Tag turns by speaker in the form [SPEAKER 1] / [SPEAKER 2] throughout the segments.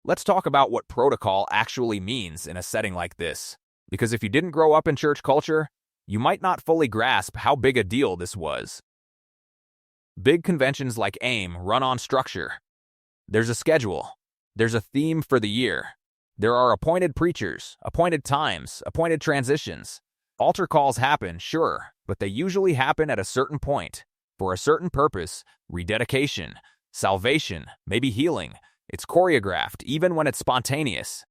[SPEAKER 1] Let's talk about what protocol actually means in a setting like this, because if you didn't grow up in church culture, you might not fully grasp how big a deal this was. Big conventions like AIM run on structure. There's a schedule. There's a theme for the year. There are appointed preachers, appointed times, appointed transitions. Altar calls happen, sure, but they usually happen at a certain point, for a certain purpose, rededication, salvation, maybe healing. It's choreographed, even when it's spontaneous.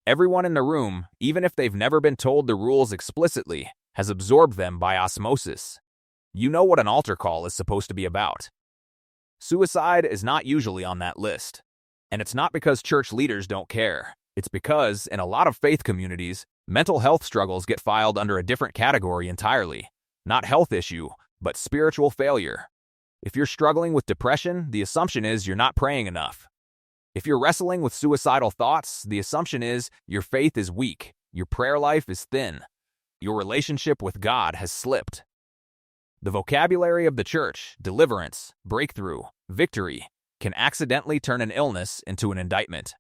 [SPEAKER 1] Everyone in the room, even if they've never been told the rules explicitly, has absorbed them by osmosis. You know what an altar call is supposed to be about. Suicide is not usually on that list. And it's not because church leaders don't care. It's because, in a lot of faith communities, mental health struggles get filed under a different category entirely. Not health issue, but spiritual failure. If you're struggling with depression, the assumption is you're not praying enough. If you're wrestling with suicidal thoughts, the assumption is your faith is weak, your prayer life is thin, your relationship with God has slipped. The vocabulary of the church, deliverance, breakthrough, victory, can accidentally turn an illness into an indictment.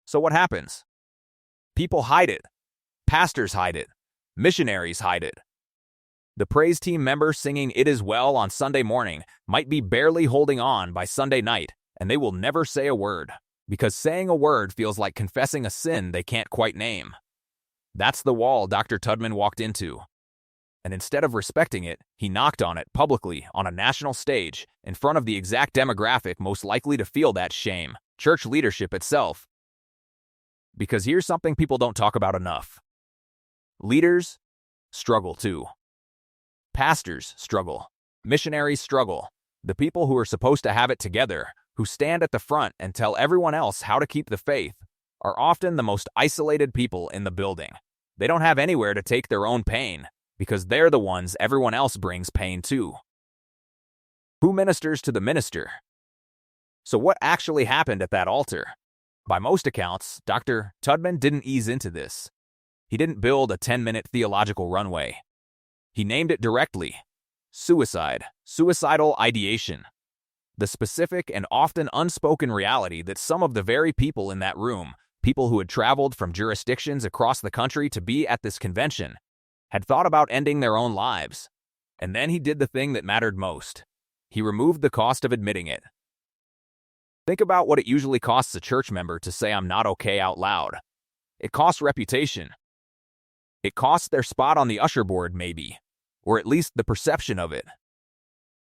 [SPEAKER 1] So what happens? People hide it. Pastors hide it. Missionaries hide it. The praise team member singing "It Is Well" on Sunday morning might be barely holding on by Sunday night, and they will never say a word, because saying a word feels like confessing a sin they can't quite name. That's the wall Dr. Tudman walked into. And instead of respecting it, he knocked on it publicly on a national stage in front of the exact demographic most likely to feel that shame, church leadership itself. Because here's something people don't talk about enough. Leaders struggle too. Pastors struggle. Missionaries struggle. The people who are supposed to have it together, who stand at the front and tell everyone else how to keep the faith, are often the most isolated people in the building. They don't have anywhere to take their own pain, because they're the ones everyone else brings pain to. Who ministers to the minister? So what actually happened at that altar? By most accounts, Dr. Tudman didn't ease into this. He didn't build a 10-minute theological runway. He named it directly: suicide, suicidal ideation. The specific and often unspoken reality that some of the very people in that room, people who had traveled from jurisdictions across the country to be at this convention, had thought about ending their own lives. And then he did the thing that mattered most. He removed the cost of admitting it. Think about what it usually costs a church member to say "I'm not okay" out loud. It costs reputation. It costs their spot on the usher board, maybe, or at least the perception of it.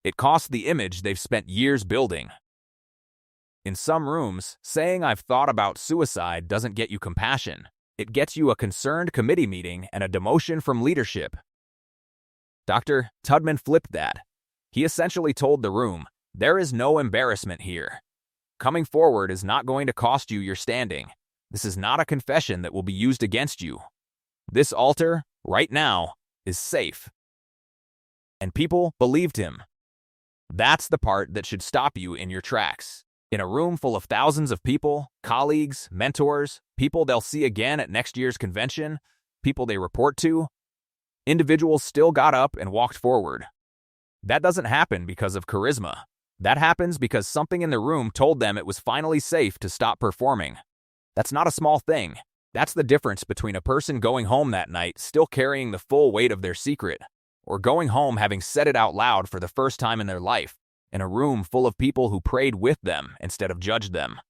[SPEAKER 1] It costs the image they've spent years building. In some rooms, saying "I've thought about suicide" doesn't get you compassion. It gets you a concerned committee meeting and a demotion from leadership. Dr. Tudman flipped that. He essentially told the room, there is no embarrassment here. Coming forward is not going to cost you your standing. This is not a confession that will be used against you. This altar, right now, is safe. And people believed him. That's the part that should stop you in your tracks. In a room full of thousands of people, colleagues, mentors, people they'll see again at next year's convention, people they report to, individuals still got up and walked forward. That doesn't happen because of charisma. That happens because something in the room told them it was finally safe to stop performing. That's not a small thing. That's the difference between a person going home that night still carrying the full weight of their secret, or going home having said it out loud for the first time in their life, in a room full of people who prayed with them instead of judged them.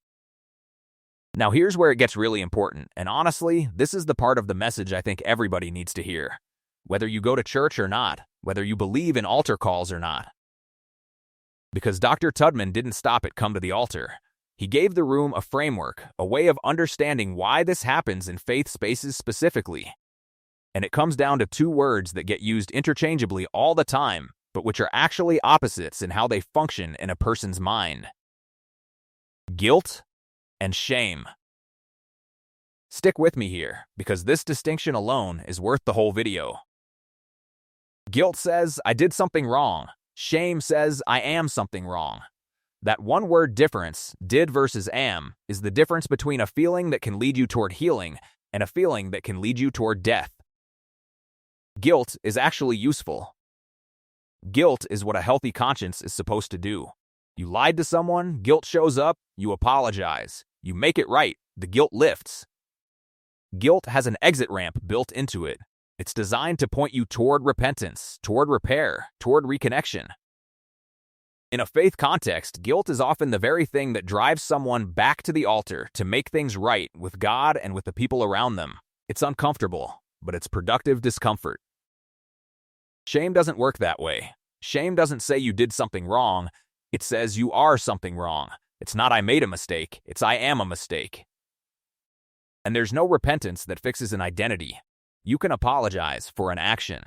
[SPEAKER 1] Now here's where it gets really important, and honestly, this is the part of the message I think everybody needs to hear. Whether you go to church or not, whether you believe in altar calls or not. Because Dr. Tudman didn't stop at "come to the altar." He gave the room a framework, a way of understanding why this happens in faith spaces specifically. And it comes down to two words that get used interchangeably all the time, but which are actually opposites in how they function in a person's mind. Guilt and shame. Stick with me here, because this distinction alone is worth the whole video. Guilt says, I did something wrong. Shame says, I am something wrong. That one-word difference, did versus am, is the difference between a feeling that can lead you toward healing and a feeling that can lead you toward death. Guilt is actually useful. Guilt is what a healthy conscience is supposed to do. You lied to someone, guilt shows up, you apologize. You make it right, the guilt lifts. Guilt has an exit ramp built into it. It's designed to point you toward repentance, toward repair, toward reconnection. In a faith context, guilt is often the very thing that drives someone back to the altar to make things right with God and with the people around them. It's uncomfortable, but it's productive discomfort. Shame doesn't work that way. Shame doesn't say you did something wrong. It says you are something wrong. It's not I made a mistake, it's I am a mistake. And there's no repentance that fixes an identity. You can apologize for an action.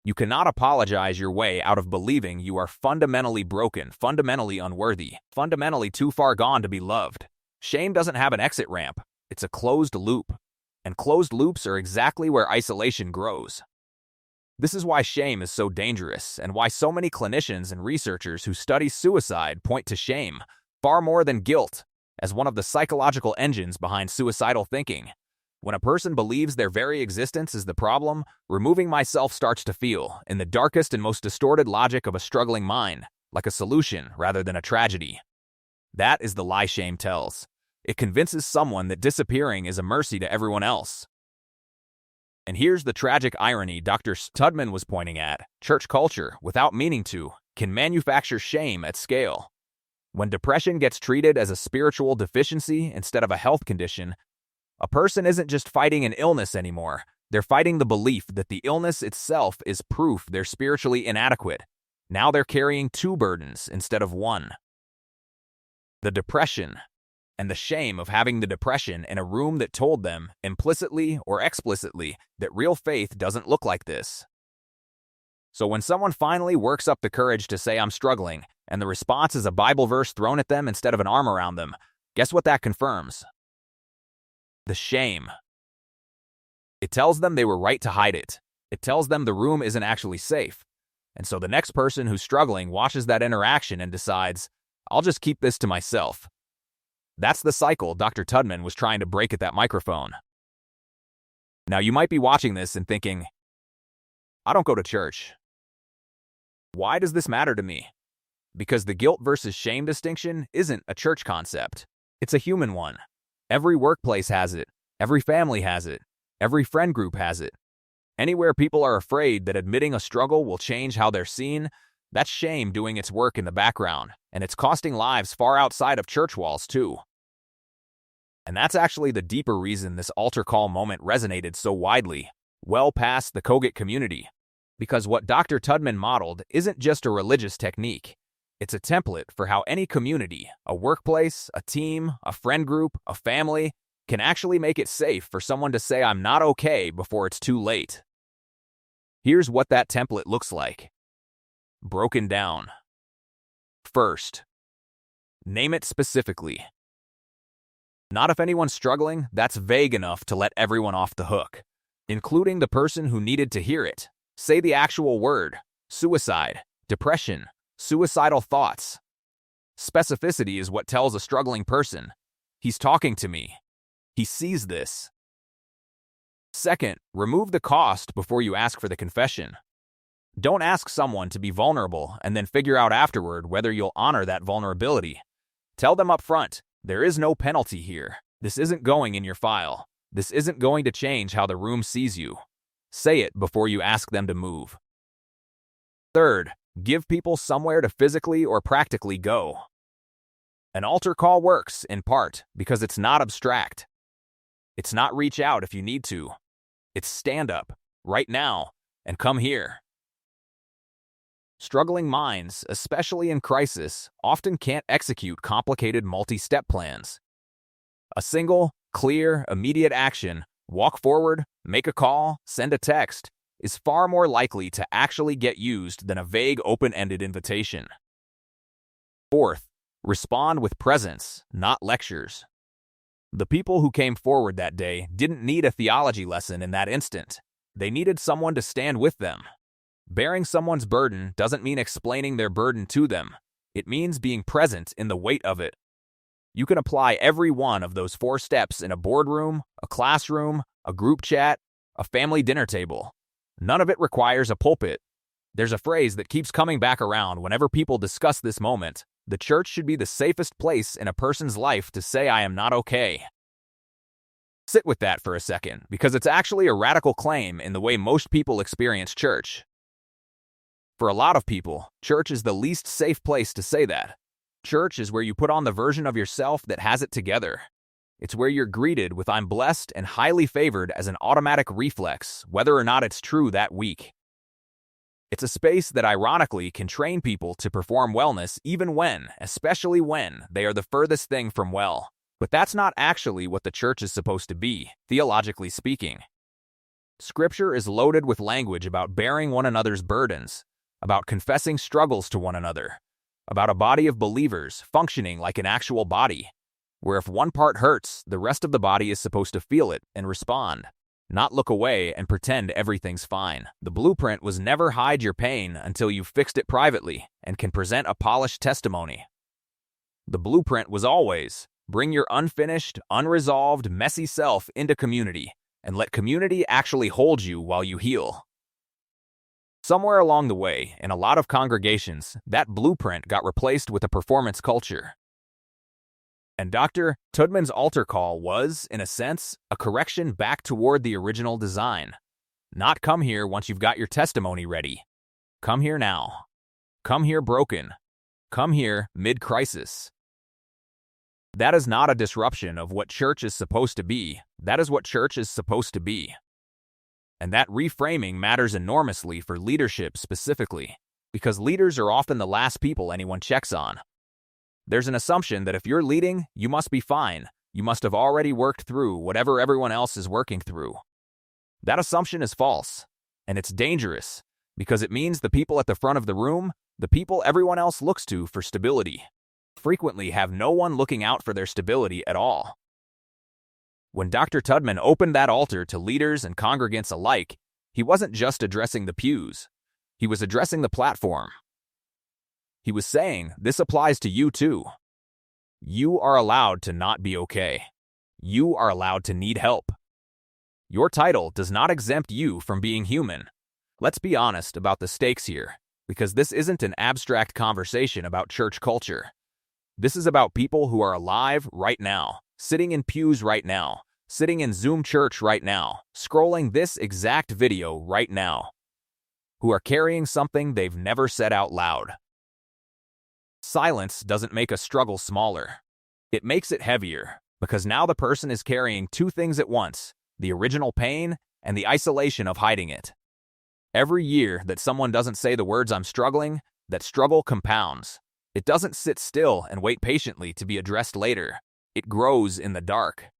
[SPEAKER 1] You cannot apologize your way out of believing you are fundamentally broken, fundamentally unworthy, fundamentally too far gone to be loved. Shame doesn't have an exit ramp. It's a closed loop. And closed loops are exactly where isolation grows. This is why shame is so dangerous, and why so many clinicians and researchers who study suicide point to shame, far more than guilt, as one of the psychological engines behind suicidal thinking. When a person believes their very existence is the problem, removing myself starts to feel, in the darkest and most distorted logic of a struggling mind, like a solution rather than a tragedy. That is the lie shame tells. It convinces someone that disappearing is a mercy to everyone else. And here's the tragic irony Dr. Tudman was pointing at. Church culture, without meaning to, can manufacture shame at scale. When depression gets treated as a spiritual deficiency instead of a health condition, a person isn't just fighting an illness anymore. They're fighting the belief that the illness itself is proof they're spiritually inadequate. Now they're carrying two burdens instead of one. The depression, and the shame of having the depression in a room that told them, implicitly or explicitly, that real faith doesn't look like this. So when someone finally works up the courage to say I'm struggling, and the response is a Bible verse thrown at them instead of an arm around them, guess what that confirms? The shame. It tells them they were right to hide it. It tells them the room isn't actually safe. And so the next person who's struggling watches that interaction and decides, I'll just keep this to myself. That's the cycle Dr. Tudman was trying to break at that microphone. Now you might be watching this and thinking, I don't go to church. Why does this matter to me? Because the guilt versus shame distinction isn't a church concept. It's a human one. Every workplace has it. Every family has it. Every friend group has it. Anywhere people are afraid that admitting a struggle will change how they're seen, that's shame doing its work in the background, and it's costing lives far outside of church walls too. And that's actually the deeper reason this altar call moment resonated so widely, well past the COGIC community. Because what Dr. Tudman modeled isn't just a religious technique. It's a template for how any community, a workplace, a team, a friend group, a family, can actually make it safe for someone to say I'm not okay before it's too late. Here's what that template looks like. Broken down. First, name it specifically. Not if anyone's struggling, that's vague enough to let everyone off the hook, including the person who needed to hear it. Say the actual word: suicide, depression, suicidal thoughts. Specificity is what tells a struggling person, he's talking to me. He sees this. Second, remove the cost before you ask for the confession. Don't ask someone to be vulnerable and then figure out afterward whether you'll honor that vulnerability. Tell them up front, there is no penalty here. This isn't going in your file. This isn't going to change how the room sees you. Say it before you ask them to move. Third, give people somewhere to physically or practically go. An altar call works, in part, because it's not abstract. It's not reach out if you need to. It's stand up, right now, and come here. Struggling minds, especially in crisis, often can't execute complicated multi-step plans. A single, clear, immediate action, walk forward, make a call, send a text, is far more likely to actually get used than a vague open-ended invitation. Fourth, respond with presence, not lectures. The people who came forward that day didn't need a theology lesson in that instant. They needed someone to stand with them. Bearing someone's burden doesn't mean explaining their burden to them. It means being present in the weight of it. You can apply every one of those 4 steps in a boardroom, a classroom, a group chat, a family dinner table. None of it requires a pulpit. There's a phrase that keeps coming back around whenever people discuss this moment: The church should be the safest place in a person's life to say, I am not okay. Sit with that for a second, because it's actually a radical claim in the way most people experience church. For a lot of people, church is the least safe place to say that. Church is where you put on the version of yourself that has it together. It's where you're greeted with I'm blessed and highly favored as an automatic reflex, whether or not it's true that week. It's a space that ironically can train people to perform wellness even when, especially when, they are the furthest thing from well. But that's not actually what the church is supposed to be, theologically speaking. Scripture is loaded with language about bearing one another's burdens, about confessing struggles to one another, about a body of believers functioning like an actual body, where if one part hurts, the rest of the body is supposed to feel it and respond, not look away and pretend everything's fine. The blueprint was never hide your pain until you've fixed it privately and can present a polished testimony. The blueprint was always, bring your unfinished, unresolved, messy self into community and let community actually hold you while you heal. Somewhere along the way, in a lot of congregations, that blueprint got replaced with a performance culture. And Dr. Tudman's altar call was, in a sense, a correction back toward the original design. Not come here once you've got your testimony ready. Come here now. Come here broken. Come here mid-crisis. That is not a disruption of what church is supposed to be. That is what church is supposed to be. And that reframing matters enormously for leadership specifically, because leaders are often the last people anyone checks on. There's an assumption that if you're leading, you must be fine. You must have already worked through whatever everyone else is working through. That assumption is false, and it's dangerous, because it means the people at the front of the room, the people everyone else looks to for stability, frequently have no one looking out for their stability at all. When Dr. Tudman opened that altar to leaders and congregants alike, he wasn't just addressing the pews. He was addressing the platform. He was saying, this applies to you too. You are allowed to not be okay. You are allowed to need help. Your title does not exempt you from being human. Let's be honest about the stakes here, because this isn't an abstract conversation about church culture. This is about people who are alive right now, sitting in pews right now, sitting in Zoom church right now, scrolling this exact video right now, who are carrying something they've never said out loud. Silence doesn't make a struggle smaller. It makes it heavier, because now the person is carrying two things at once, the original pain and the isolation of hiding it. Every year that someone doesn't say the words I'm struggling, that struggle compounds. It doesn't sit still and wait patiently to be addressed later. It grows in the dark.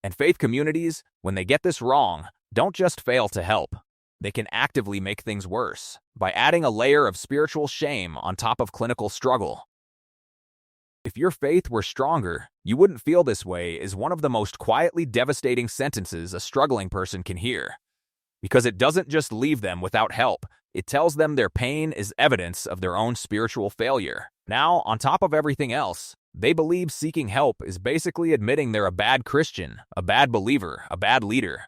[SPEAKER 1] And faith communities, when they get this wrong, don't just fail to help. They can actively make things worse by adding a layer of spiritual shame on top of clinical struggle. If your faith were stronger, you wouldn't feel this way is one of the most quietly devastating sentences a struggling person can hear. Because it doesn't just leave them without help, it tells them their pain is evidence of their own spiritual failure. Now, on top of everything else, they believe seeking help is basically admitting they're a bad Christian, a bad believer, a bad leader.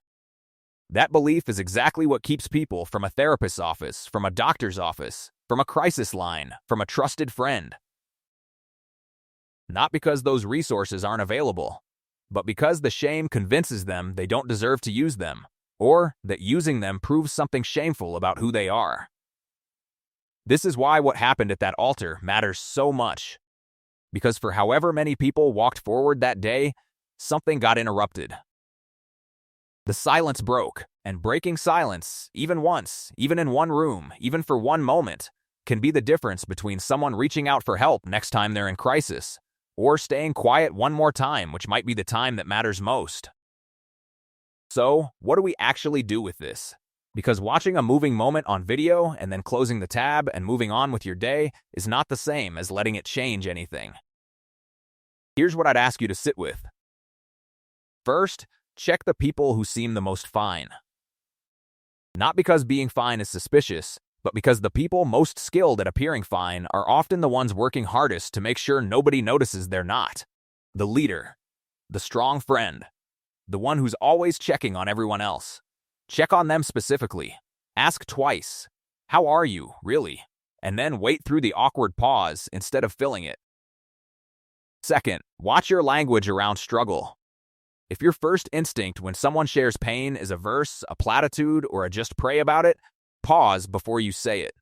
[SPEAKER 1] That belief is exactly what keeps people from a therapist's office, from a doctor's office, from a crisis line, from a trusted friend. Not because those resources aren't available, but because the shame convinces them they don't deserve to use them, or that using them proves something shameful about who they are. This is why what happened at that altar matters so much. Because for however many people walked forward that day, something got interrupted. The silence broke, and breaking silence, even once, even in one room, even for one moment, can be the difference between someone reaching out for help next time they're in crisis, or staying quiet one more time, which might be the time that matters most. So, what do we actually do with this? Because watching a moving moment on video and then closing the tab and moving on with your day is not the same as letting it change anything. Here's what I'd ask you to sit with. First, check the people who seem the most fine. Not because being fine is suspicious, but because the people most skilled at appearing fine are often the ones working hardest to make sure nobody notices they're not. The leader, the strong friend, the one who's always checking on everyone else. Check on them specifically. Ask twice, how are you, really? And then wait through the awkward pause instead of filling it. Second, watch your language around struggle. If your first instinct when someone shares pain is a verse, a platitude, or a just pray about it, pause before you say it.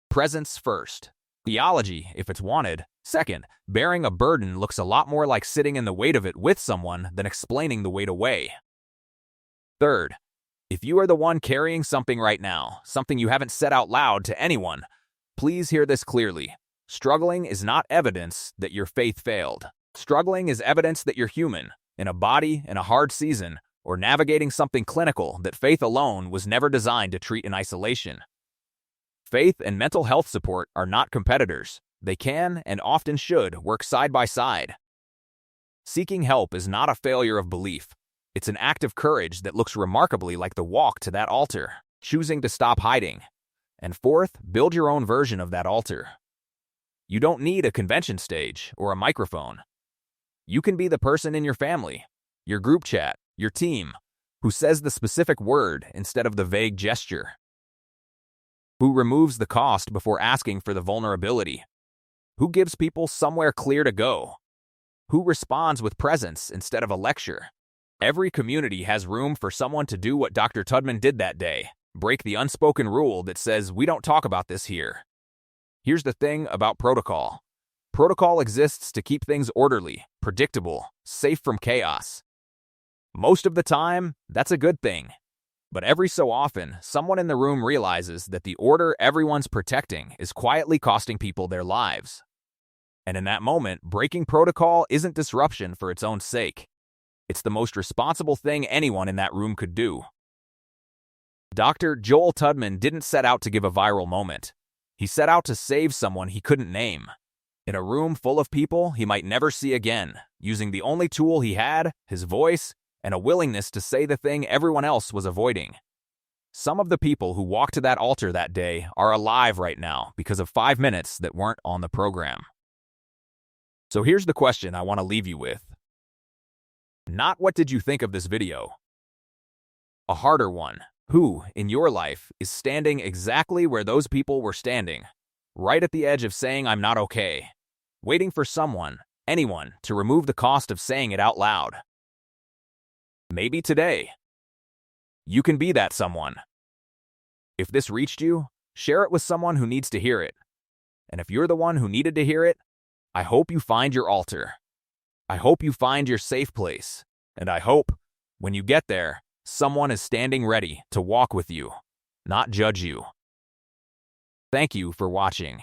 [SPEAKER 1] Presence first. Theology, if it's wanted. Second, bearing a burden looks a lot more like sitting in the weight of it with someone than explaining the weight away. Third, if you are the one carrying something right now, something you haven't said out loud to anyone, please hear this clearly. Struggling is not evidence that your faith failed. Struggling is evidence that you're human, in a body, in a hard season, or navigating something clinical that faith alone was never designed to treat in isolation. Faith and mental health support are not competitors. They can, and often should, work side by side. Seeking help is not a failure of belief. It's an act of courage that looks remarkably like the walk to that altar, choosing to stop hiding. And fourth, build your own version of that altar. You don't need a convention stage or a microphone. You can be the person in your family, your group chat, your team, who says the specific word instead of the vague gesture, who removes the cost before asking for the vulnerability, who gives people somewhere clear to go, who responds with presence instead of a lecture. Every community has room for someone to do what Dr. Tudman did that day, break the unspoken rule that says we don't talk about this here. Here's the thing about protocol. Protocol exists to keep things orderly, predictable, safe from chaos. Most of the time, that's a good thing. But every so often, someone in the room realizes that the order everyone's protecting is quietly costing people their lives. And in that moment, breaking protocol isn't disruption for its own sake. It's the most responsible thing anyone in that room could do. Dr. Joel Tudman didn't set out to give a viral moment. He set out to save someone he couldn't name. In a room full of people he might never see again, using the only tool he had, his voice, and a willingness to say the thing everyone else was avoiding. Some of the people who walked to that altar that day are alive right now because of 5 minutes that weren't on the program. So here's the question I want to leave you with. Not what did you think of this video? A harder one. Who, in your life, is standing exactly where those people were standing? Right at the edge of saying I'm not okay. Waiting for someone, anyone, to remove the cost of saying it out loud. Maybe today. You can be that someone. If this reached you, share it with someone who needs to hear it. And if you're the one who needed to hear it, I hope you find your altar. I hope you find your safe place. And I hope, when you get there, someone is standing ready to walk with you, not judge you. Thank you for watching.